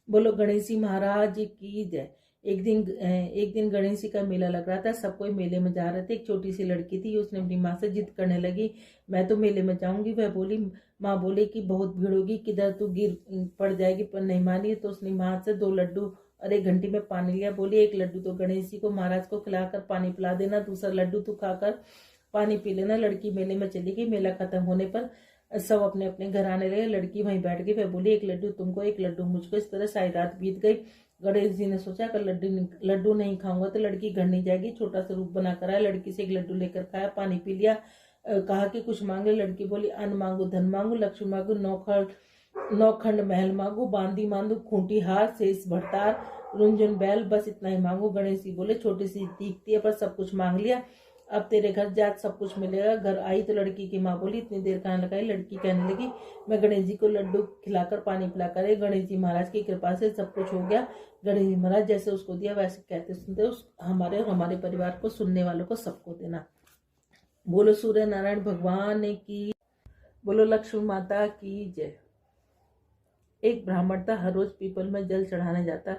बोलो गणेश जी महाराज की जय। एक दिन गणेश जी का मेला लग रहा था, सब कोई मेले में जा रहे थे। एक छोटी सी लड़की थी, उसने अपनी माँ से जिद करने लगी, मैं तो मेले में जाऊंगी। वह बोली, माँ बोले कि बहुत भीड़ होगी, किधर तू गिर पड़ जाएगी, पर नहीं मानी। तो उसने माँ से 2 लड्डू और 1 घंटी में पानी लिया। बोली 1 लड्डू तो गणेश जी को महाराज को खिलाकर पानी पिला देना, दूसरा लड्डू तू खाकर पानी पी लेना। लड़की मेले में चली गई। मेला खत्म होने पर सब अपने अपने घर आने लगे। लड़की वहीं बैठ गई। वह बोली 1 लड्डू तुमको, 1 लड्डू मुझको। इस तरह सारी रात बीत गई। गणेश जी ने सोचा कि लड्डू नहीं खाऊंगा तो लड़की घर नहीं जाएगी। छोटा सा रूप बनाकर आया, लड़की से 1 लड्डू लेकर खाया, पानी पी लिया। कहा कि कुछ मांग ले। लड़की बोली, अन्न मांगू, धन मांगू, लक्ष्मी मांगू, नौखंड महल मांगू, बांदी मांगू, खूंटी हार, शेष भरतार, रुंझुन बैल, बस इतना ही मांगू। गणेश जी बोले, छोटी सी दिखती है पर सब कुछ मांग लिया, अब तेरे घर जात सब कुछ मिलेगा। घर आई तो लड़की की माँ बोली, इतनी देर कहाँ लगाई। लड़की कहने लगी, मैं गणेश जी को लड्डू खिलाकर पानी पिलाकर गणेश जी महाराज की कृपा से सब कुछ हो गया। गणेश जी महाराज जैसे उसको दिया वैसे कहते सुनते उस हमारे और हमारे परिवार को, सुनने वालों को, सबको देना। बोलो सूर्य नारायण भगवान की, बोलो लक्ष्मी माता की जय। एक ब्राह्मण था, हर रोज पीपल में जल चढ़ाने जाता।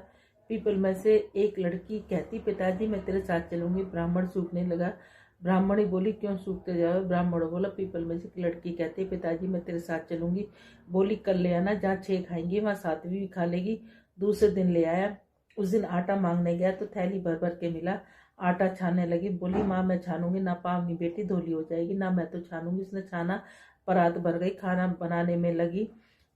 पीपल में से एक लड़की कहती, पिताजी मैं तेरे साथ चलूंगी। ब्राह्मण सूखने लगा। ब्राह्मणी बोली, क्यों सूखते जाओ। ब्राह्मण बोला, पीपल में से एक लड़की कहती, पिताजी मैं तेरे साथ चलूंगी। बोली, कल ले आना, जहाँ 6 खाएंगी वहाँ 7वीं भी खा लेगी। दूसरे दिन ले आया। उस दिन आटा मांगने गया तो थैली भर भर के मिला। आटा छानने लगी। बोली, माँ मैं छानूंगी ना, पावनी बेटी धोली हो जाएगी ना, मैं तो छानूंगी। उसने छाना, परात भर गई। खाना बनाने में लगी।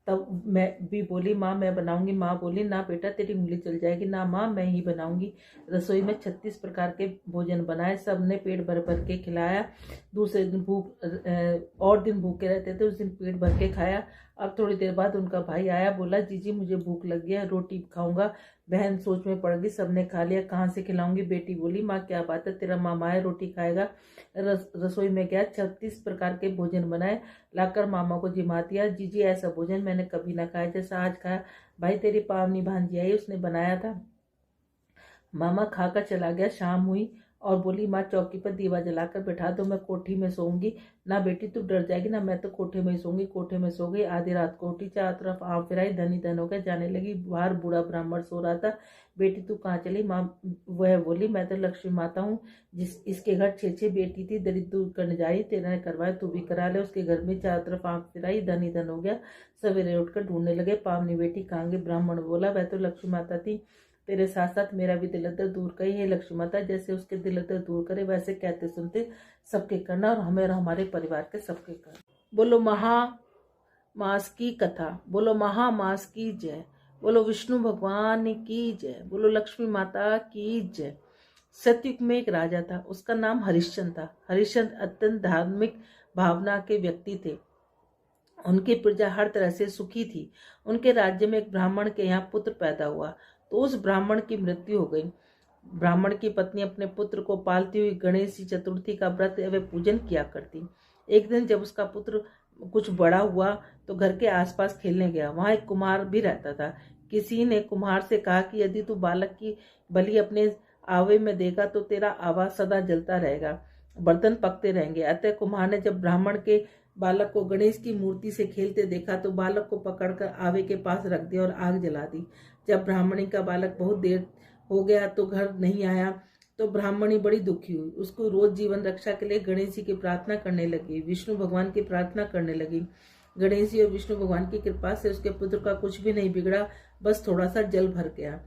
तब मैं भी बोली, माँ मैं बनाऊंगी। माँ बोली, ना बेटा तेरी उंगली चल जाएगी। ना माँ मैं ही बनाऊंगी। रसोई में 36 प्रकार के भोजन बनाए, सबने पेट भर भर के खिलाया। दूसरे दिन और दिन भूखे रहते थे, उस दिन पेट भर के खाया। अब थोड़ी देर बाद उनका भाई आया, बोला, जीजी मुझे भूख लग गया, रोटी खाऊंगा। बहन सोच में पड़ गई, सबने खा लिया, कहाँ से खिलाऊंगी। बेटी बोली, माँ क्या बात है, तेरा मामा है रोटी खाएगा। रसोई में गया, 36 प्रकार के भोजन बनाए, लाकर मामा को जिमा दिया। जीजी ऐसा भोजन मैंने कभी ना खाया जैसा आज खाया। भाई तेरी पावनी भांजी आई, उसने बनाया था। मामा खाकर चला गया। शाम हुई और बोली, माँ चौकी पर दीवा जलाकर बैठा दो, मैं कोठी में सोऊंगी। ना बेटी तू डर जाएगी ना, मैं तो कोठे में ही सोऊंगी। कोठे में सो गई। आधी रात को उठी, चारों तरफ आँख फिराई, धनी धन हो गया, जाने लगी। बाहर बूढ़ा ब्राह्मण सो रहा था। बेटी तू कहाँ चली। माँ वह बोली, मैं तो लक्ष्मी माता हूँ, इसके घर 6 बेटी थी, दरिद्र दूर करने जाई, तेरा ने करवाया तू भी करा ले। उसके घर में चारों तरफ आँख फिराई, धनी धन हो गया। सवेरे उठकर ढूंढने लगे, पावनी बेटी कहाँ गई। ब्राह्मण बोला, वह तो लक्ष्मी माता थी, तेरे साथ साथ मेरा भी दिल दर्द दूर करी है। लक्ष्मी माता जैसे उसके दिल दर्द दूर करे वैसे कहते सुनते सबके करना, और हमें और हमारे परिवार के सबके करना। बोलो महामास की कथा, बोलो महामास की जय, बोलो विष्णु भगवान की जय, बोलो लक्ष्मी माता की जय। सतयुग में एक राजा था, उसका नाम हरिश्चंद्र था। हरिश्चंद्र अत्यंत धार्मिक भावना के व्यक्ति थे। उनकी प्रजा हर तरह से सुखी थी। उनके राज्य में एक ब्राह्मण के यहाँ पुत्र पैदा हुआ तो उस ब्राह्मण की मृत्यु हो गई। ब्राह्मण की पत्नी अपने पुत्र को पालती हुई गणेश चतुर्थी का व्रत एवं पूजन किया करती। एक दिन जब उसका पुत्र कुछ बड़ा हुआ तो घर के आसपास खेलने गया। वहां एक कुम्हार भी रहता था। किसी ने कुम्हार से कहा कि यदि तू बालक की बलि अपने आवे में देगा तो तेरा आवा सदा जलता रहेगा, बर्तन पकते रहेंगे। अतः कुम्हार ने जब ब्राह्मण के बालक को गणेश की मूर्ति से खेलते देखा तो बालक को पकड़कर आवे के पास रख दिया और आग जला दी। जब ब्राह्मणी का बालक बहुत देर हो गया तो घर नहीं आया तो ब्राह्मणी बड़ी दुखी हुई। उसको रोज जीवन रक्षा के लिए गणेश जी की प्रार्थना करने लगी, विष्णु भगवान की प्रार्थना करने लगी। गणेश जी और विष्णु भगवान की कृपा से उसके पुत्र का कुछ भी नहीं बिगड़ा, बस थोड़ा सा जल भर गया।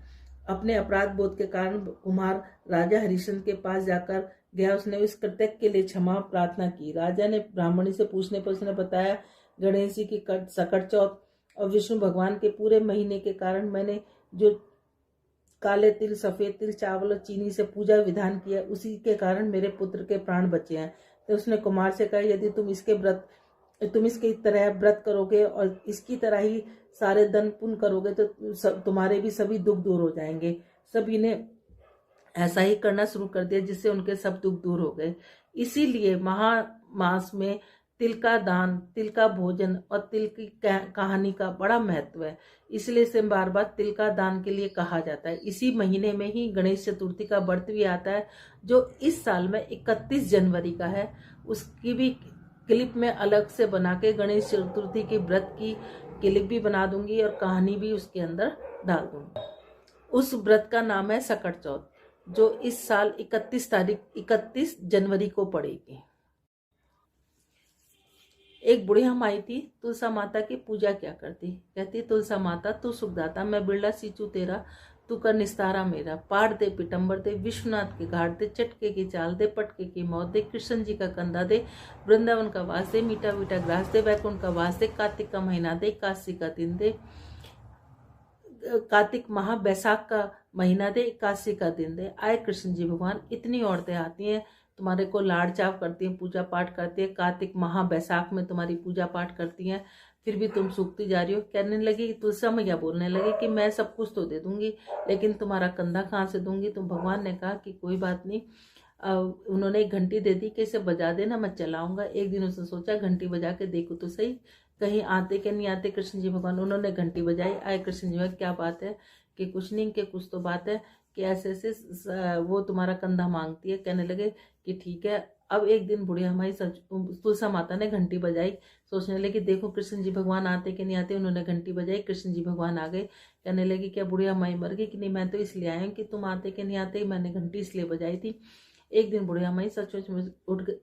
अपने अपराध बोध के कारण कुमार राजा हरिश्चंद्र के पास जाकर गया। उसने इस कृत्य के लिए क्षमा प्रार्थना की। राजा ने ब्राह्मणी से पूछने पर उसने बताया, गणेश जी की सकट चौथ और विष्णु भगवान के पूरे महीने के कारण मैंने जो काले तिल, सफेद तिल, चावल और चीनी से पूजा विधान किया, उसी के कारण मेरे पुत्र के प्राण बचे हैं। तो उसने कुमार से कहा, यदि तुम इसकी तरह व्रत करोगे और इसकी तरह ही सारे दान पुण्य करोगे तो तुम्हारे भी सभी दुख दूर हो जाएंगे। सभी ने ऐसा ही करना शुरू कर दिया, जिससे उनके सब दुख दूर हो गए। इसीलिए महामास में तिल का दान, तिल का भोजन और तिल की कहानी का बड़ा महत्व है। इसलिए इसे बार बार तिल का दान के लिए कहा जाता है। इसी महीने में ही गणेश चतुर्थी का व्रत भी आता है, जो इस साल में 31 जनवरी का है। उसकी भी क्लिप में अलग से बना के गणेश चतुर्थी के व्रत की क्लिप भी बना दूंगी और कहानी भी उसके अंदर डाल दूंगी। उस व्रत का नाम है सकट चौथ, जो इस साल 31 जनवरी को पड़ेगी। एक बुढ़िया माई थी, तुलसा माता की पूजा क्या करती, कहती तुलसा माता तू सुखदाता, मैं बिरला सींचू तेरा, तू कर निस्तारा मेरा, पार दे पिटंबर दे, विश्वनाथ के घाट दे, चटके की चाल दे, पटके की मौत दे, कृष्ण जी का कंधा दे, वृंदावन का वास दे, मीठा मीठा ग्रास दे, वैकुंठ का वास दे, कार्तिक का महीना दे, काशी का दिन दे, कार्तिक माह बैसाख का महीना दे, एकादशी का दिन दे। आए कृष्ण जी भगवान, इतनी औरतें आती हैं तुम्हारे को लाड़ चाव करती हैं, पूजा पाठ करती है, कार्तिक माह बैसाख में तुम्हारी पूजा पाठ करती हैं, फिर भी तुम सूखती जा रही हो। कहने लगी, तुलसा मैया बोलने लगी कि मैं सब कुछ तो दे दूंगी, लेकिन तुम्हारा कंधा कहाँ से दूंगी। तो भगवान ने कहा कि कोई बात नहीं। उन्होंने एक घंटी दे दी कि इसे बजा देना, मैं चलाऊंगा। एक दिन उसने सोचा घंटी बजा के देखो तो सही, कहीं आते कि नहीं आते कृष्ण जी भगवान। उन्होंने घंटी बजाई, आए कृष्ण जी भगवान, क्या बात है, कि कुछ नहीं, कि कुछ तो बात है, कि ऐसे ऐसे वो तुम्हारा कंधा मांगती है। कहने लगे कि ठीक है। अब एक दिन बुढ़िया माई तुलसा माता ने घंटी बजाई, सोचने लगी देखो कृष्ण जी भगवान आते कि नहीं आते। उन्होंने घंटी बजाई, कृष्ण जी भगवान आ गए। कहने लगी क्या बुढ़िया माई मर गई, कि नहीं, मैं तो इसलिए आया हूँ कि तुम आते कि नहीं आते, मैंने घंटी इसलिए बजाई थी। एक दिन बुढ़िया माई सचमुच में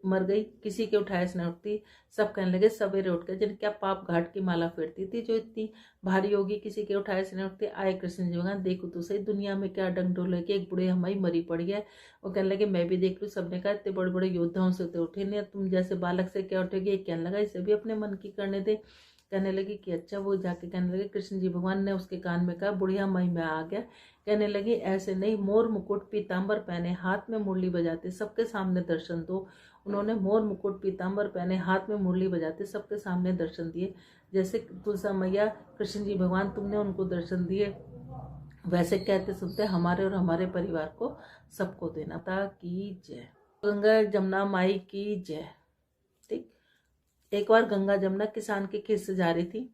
मर गई, किसी के उठाए से न उठती। सब कहने लगे सवेरे उठ गए, जिन क्या पाप घाट की माला फेरती थी जो इतनी भारी होगी, किसी के उठाए से न उठती। आए कृष्ण जी भगवान, देखो तो सही दुनिया में क्या डंगडोल है कि एक बुढ़िया माई मरी पड़ी है। वो कहने लगे मैं भी देख लूँ। सबने कहा इतने बड़े बड़े योद्धाओं से तो उठे नहीं, तुम जैसे बालक से क्या उठेगी। एक कहने लगा इसे भी अपने मन की करने दे। कहने लगी कि अच्छा। वो जाके कहने लगे, कृष्ण जी भगवान ने उसके कान में कहा बुढ़िया माई मैं आ गया। कहने लगी ऐसे नहीं, मोर मुकुट पीताम्बर पहने, हाथ में मुरली बजाते, सबके सामने दर्शन दो। उन्होंने मोर मुकुट पीताम्बर पहने, हाथ में मुरली बजाते, सबके सामने दर्शन दिए। जैसे तुलसा मैया कृष्ण जी भगवान तुमने उनको दर्शन दिए, वैसे कहते सुनते हमारे और हमारे परिवार को सबको देना। ता की जय। गंगा जमुना माई की जय। ठीक। एक बार गंगा जमुना किसान के खेत से जा रही थी,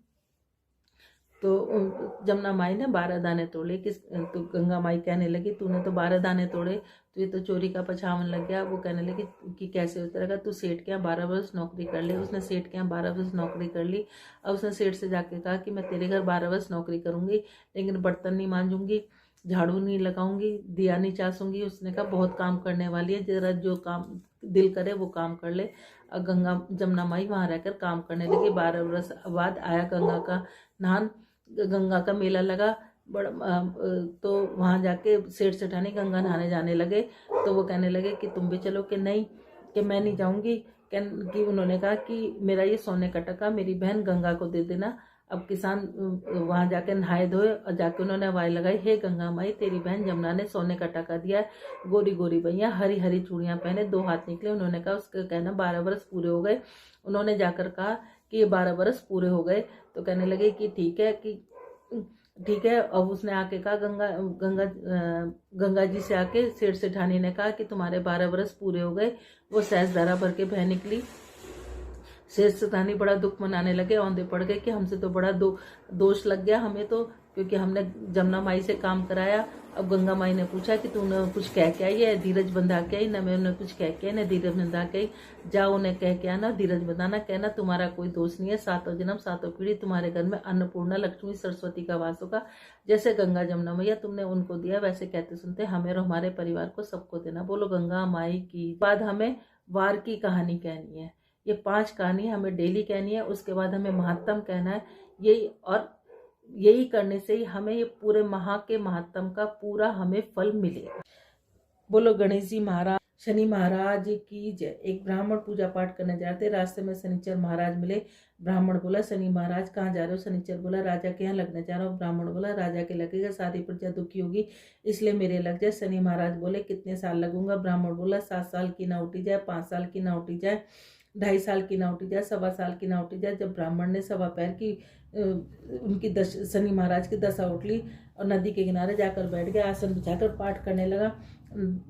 तो जमुना माई ने 12 दाने तोड़े। तो गंगा माई कहने लगी तूने तो 12 दाने तोड़े, तो ये तो चोरी का पछावन लग गया। वो कहने लगी कि कैसे होता रहेगा, तू सेठ के यहाँ 12 वर्ष नौकरी कर ले। उसने सेठ के यहाँ 12 वर्ष नौकरी कर ली। अब उसने सेठ से जाके कहा कि मैं तेरे घर 12 वर्ष नौकरी करूंगी, लेकिन बर्तन नहीं मांजूंगी, झाड़ू नहीं लगाऊंगी, दिया नहीं चासूंगी। उसने कहा बहुत काम करने वाली है, जरा जो काम दिल करे वो काम कर ले। और गंगा जमुना माई वहाँ रहकर काम करने लगी। 12 वर्ष बाद आया गंगा का नहान, गंगा का मेला लगा बड़ा। तो वहाँ जाके सेठ सेठानी गंगा नहाने जाने लगे। तो वो कहने लगे कि तुम भी चलो, कि नहीं, कि मैं नहीं जाऊंगी। कि उन्होंने कहा कि मेरा ये सोने का टका मेरी बहन गंगा को दे देना। अब किसान वहाँ जाके नहाए धोए और जाके उन्होंने आवाज लगाई, हे गंगा माई तेरी बहन जमुना ने सोने का टका दिया है। गोरी गोरी भैया हरी हरी चूड़ियाँ पहने, 2 हाथ निकले। उन्होंने कहा उसका कहना 12 वर्ष पूरे हो गए। उन्होंने जाकर कहा कि ये 12 वर्ष पूरे हो गए। तो कहने लगे कि ठीक है, कि ठीक है। अब उसने आके कहा गंगा जी से आके सेठ सेठानी ने कहा कि तुम्हारे 12 वर्ष पूरे हो गए। वो सहज धारा भर के बह निकली। सेठ सेठानी बड़ा दुख मनाने लगे, औंधे पड़ गए कि हमसे तो बड़ा दोष लग गया हमें तो, क्योंकि हमने जमुना माई से काम कराया। अब गंगा माई ने पूछा कि तूने कुछ कह के आई है, धीरज बंधा के आई? न मैं उन्हें कुछ कह के आई, न धीरज बंधा के आई। जाओ उन्हें कह के आना, धीरज बंधाना, कहना तुम्हारा कोई दोष नहीं है, 7 जन्म 7 पीढ़ी तुम्हारे घर में अन्नपूर्णा लक्ष्मी सरस्वती का वास होगा। जैसे गंगा जमुना मैया तुमने उनको दिया, वैसे कहते सुनते हमें और हमारे परिवार को सबको देना। बोलो गंगा माई की। बाद हमें वार की कहानी कहनी है। ये 5 कहानी हमें डेली कहनी है। उसके बाद हमें महात्म कहना है यही, और यही करने से ही हमें ये पूरे माह के महात्म का पूरा हमें फल मिलेगा। बोलो गणेश जी महाराज, शनि महाराज की जय। एक ब्राह्मण पूजा पाठ करने जा रहे थे, रास्ते में शनिचर महाराज मिले। ब्राह्मण बोला शनि महाराज कहाँ जा रहे हो? शनिचर बोला राजा के यहाँ लगने जा रहा हूँ। ब्राह्मण बोला राजा के लगेगा, शादी प्रजा दुखी होगी इसलिए मेरे लग जाए। शनि महाराज बोले कितने साल लगूंगा? ब्राह्मण बोला 7 साल की ना उठी जाए, 5 साल की ना उठी जाए, 2.5 साल की ना उठी जाए, 1.25 साल की ना उठी जाए। जब ब्राह्मण ने 1.25 पैर की उनकी शनि महाराज की दशा उठ ली और नदी के किनारे जाकर बैठ गया, आसन बिछाकर पाठ करने लगा।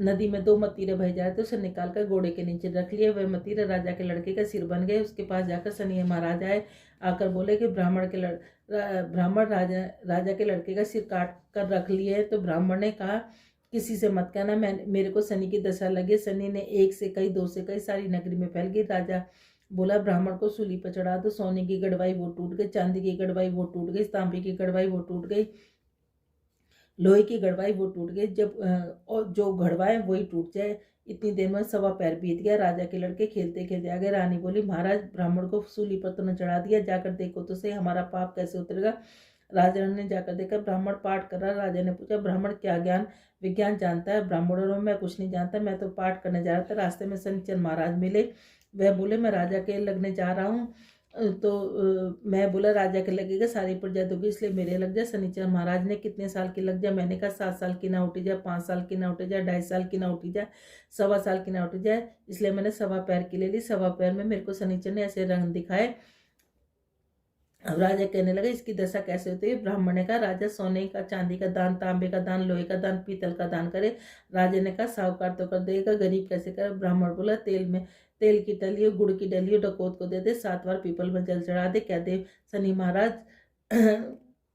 नदी में 2 मतीरे बह जाए तो उसे निकाल कर घोड़े के नीचे रख लिए। वह मतीरे राजा के लड़के का सिर बन गए। उसके पास जाकर शनि महाराज आए, आकर बोले कि ब्राह्मण राजा के लड़के का सिर काट कर रख लिए है। तो ब्राह्मण ने कहा किसी से मत कहना, मेरे को शनि की दशा लगी। शनि ने 1 से कई 2 से कई सारी नगरी में फैल गई। राजा बोला ब्राह्मण को सूली पर चढ़ा दो। सोने की गड़वाई वो टूट गई, चांदी की गड़वाई वो टूट गई, तांबे की गड़वाई वो टूट गई। लोहे की घड़वाई वो टूट गई। जब और जो घड़वाए वही टूट जाए, इतनी देर में 1.25 बीत गया। राजा के लड़के खेलते खेलते आ गए। रानी बोली, महाराज ब्राह्मण को सूली पर तो न चढ़ा दिया, जाकर देखो तो सही हमारा पाप कैसे उतरेगा। राजा ने जाकर देखा, ब्राह्मण पाठ कर रहा। राजा ने पूछा, ब्राह्मण क्या ज्ञान विज्ञान जानता है? ब्राह्मणों में मैं कुछ नहीं जानता, मैं तो पाठ करने जा रहा था। रास्ते में शनिचर महाराज मिले। वह बोले, मैं राजा के लगने जा रहा हूँ। तो मैं बोला, राजा के लगेगा, सारी प्रजा दोगी, इसलिए मेरे लग जाए। शनिचर महाराज ने, कितने साल की लग जाए? मैंने कहा 7 साल की ना उठी जाए, 5 साल की ना उठी जाए, 2.5 साल की ना उठी जाए, 1.25 साल की ना उठी जाए। इसलिए मैंने 1.25 पैर की ले ली। 1.25 पैर में मेरे को शनिचर ने ऐसे रंग दिखाए। अब राजा कहने लगा, इसकी दशा कैसे होती है? ब्राह्मण ने कहा, राजा सोने का, चांदी का दान, तांबे का दान, लोहे का दान, पीतल का दान करे। राजा ने कहा, साहूकार तो कर देगा, गरीब कैसे करे? ब्राह्मण बोला, तेल की डलियो, गुड़ की डलियो डकौत को दे दे, 7 बार पीपल में जल चढ़ा दे। क्या दे? शनि महाराज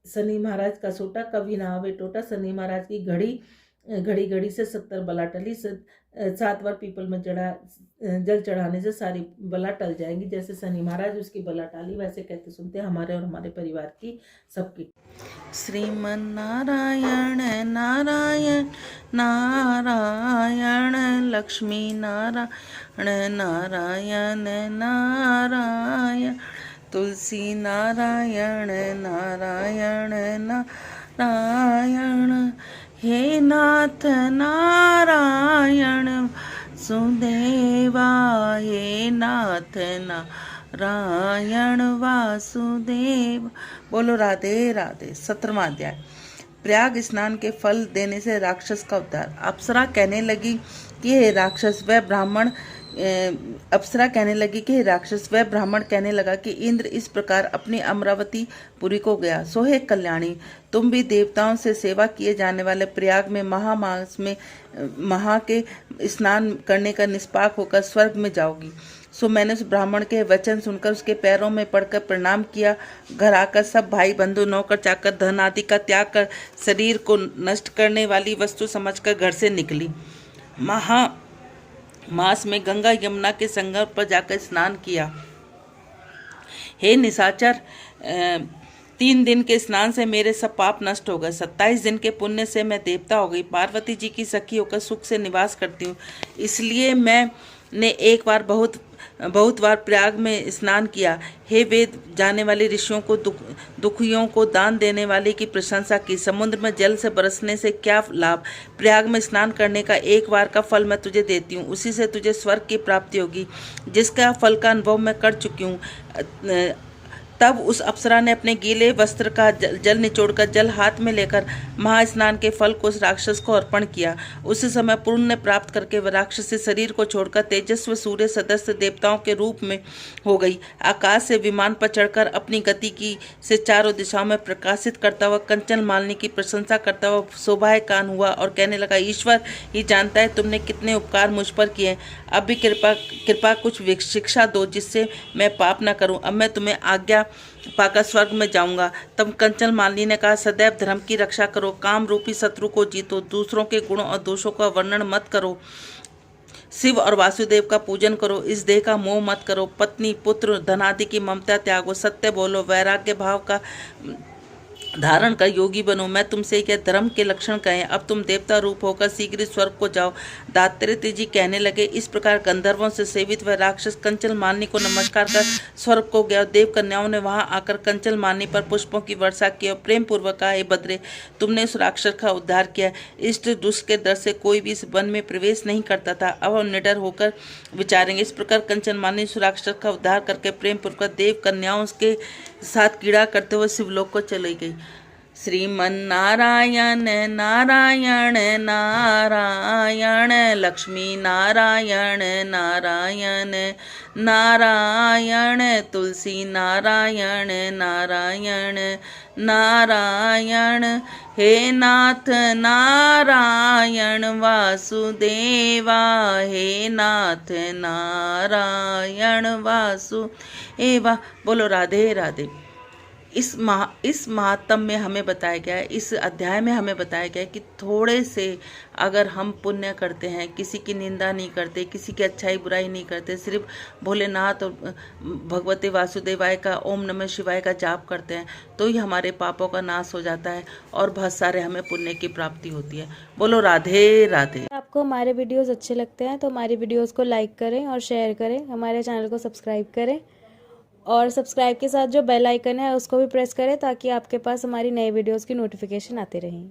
शनि महाराज का सोटा कभी ना आवे टोटा। शनि महाराज की घड़ी घड़ी घड़ी से 70 बला टली। 7 बार पीपल में जल चढ़ाने से सारी बला टल जाएंगी। जैसे शनि महाराज उसकी बला टाली, वैसे कहते सुनते हमारे और हमारे परिवार की सबकी। श्रीमन नारायण नारायण नारायण, लक्ष्मी नारायण नारायण नारायण, तुलसी नारायण नारायण नारायण, हे नाथ नारायण सुदेवा, हे नाथ नारायण वासुदेव। बोलो राधे राधे। 17वां अध्याय। प्रयाग स्नान के फल देने से राक्षस का उद्धार। अप्सरा कहने लगी कि हे राक्षस, वह ब्राह्मण कहने लगा कि इंद्र इस प्रकार अपनी अमरावती पुरी को गया। सो हे कल्याणी, तुम भी देवताओं से सेवा किए जाने वाले प्रयाग में महामास में महा के स्नान करने का निष्पाक होकर स्वर्ग में जाओगी। सो मैंने उस ब्राह्मण के वचन सुनकर उसके पैरों में पड़कर प्रणाम किया। घर आकर सब भाई बंधु, नौकर चाकर, धन आदि का त्याग कर शरीर को नष्ट करने वाली वस्तु समझकर घर से निकली। मास में गंगा यमुना के संगम पर जाकर स्नान किया। हे निशाचर, 3 दिन के स्नान से मेरे सब पाप नष्ट हो गए। 27 दिन के पुण्य से मैं देवता हो गई। पार्वती जी की सखी होकर सुख से निवास करती हूँ। इसलिए मैंने एक बार बहुत बार प्रयाग में स्नान किया। हे वेद जाने वाले ऋषियों को, दुखियों को दान देने वाले की प्रशंसा की। समुद्र में जल से बरसने से क्या लाभ? प्रयाग में स्नान करने का एक बार का फल मैं तुझे देती हूँ, उसी से तुझे स्वर्ग की प्राप्ति होगी, जिसका फल का अनुभव मैं कर चुकी हूँ। तब उस अप्सरा ने अपने गीले वस्त्र का जल निचोड़कर जल हाथ में लेकर महास्नान के फल को उस राक्षस को अर्पण किया। उसी समय पुण्य प्राप्त करके वह राक्षसी शरीर को छोड़कर तेजस्वी सूर्य सदस्य देवताओं के रूप में हो गई। आकाश से विमान पर चढ़कर अपनी गति की से चारों दिशाओं में प्रकाशित करता हुआ कंचन मालिनी की प्रशंसा करता हुआ शोभायमान हुआ और कहने लगा, ईश्वर ही जानता है तुमने कितने उपकार मुझ पर किए। अब भी कृपा कुछ शिक्षा दो, जिससे मैं पाप न करूं। अब मैं तुम्हें आज्ञा पाकर स्वर्ग में जाऊंगा। तब कंचन मालिनी ने कहा, सदैव धर्म की रक्षा करो, काम रूपी शत्रु को जीतो, दूसरों के गुणों और दोषों का वर्णन मत करो, शिव और वासुदेव का पूजन करो, इस देह का मोह मत करो, पत्नी पुत्र धन आदि की ममता त्यागो, सत्य बोलो, वैराग्य भाव का धारण कर योगी बनो। मैं तुमसे यह धर्म के लक्षण कहें। अब तुम देवता रूप होकर शीघ्र स्वर्ग को जाओ। दात्रेय जी कहने लगे, इस प्रकार गंधर्वों से सेवित वह राक्षस कंचन मालिनी को नमस्कार कर स्वर्ग को गया। देव कन्याओं ने वहां आकर कंचन मालिनी पर पुष्पों की वर्षा की और प्रेम पूर्वक कहा, हे बद्रे, तुमने उस राक्षस का उद्धार किया। इष्ट दुष्ट के डर से कोई भी इस वन में प्रवेश नहीं करता था। अब हम निडर होकर विचारेंगे। इस प्रकार कंचन मालिनी उस राक्षस का उद्धार करके प्रेम पूर्वक देव कन्याओं के साथ क्रीड़ा करते हुए शिवलोक को चली गई। श्रीमन नारायण नारायण नारायण, लक्ष्मी नारायण नारायण नारायण, तुलसी नारायण नारायण नारायण, हे नाथ नारायण वासुदेवा, हे नाथ नारायण वासुदेवा। बोलो राधे राधे। इस महात्म में हमें बताया गया है, इस अध्याय में हमें बताया गया है कि थोड़े से अगर हम पुण्य करते हैं, किसी की निंदा नहीं करते, किसी की अच्छाई बुराई नहीं करते, सिर्फ भोलेनाथ और भगवते वासुदेवाय का ओम नमः शिवाय का जाप करते हैं, तो ही हमारे पापों का नाश हो जाता है और बहुत सारे हमें पुण्य की प्राप्ति होती है। बोलो राधे राधे। आपको हमारे वीडियोस अच्छे लगते हैं तो हमारी वीडियोस को लाइक करें और शेयर करें, हमारे चैनल को सब्सक्राइब करें और सब्सक्राइब के साथ जो बेल आइकन है उसको भी प्रेस करें ताकि आपके पास हमारी नए वीडियोस की नोटिफिकेशन आती रहें।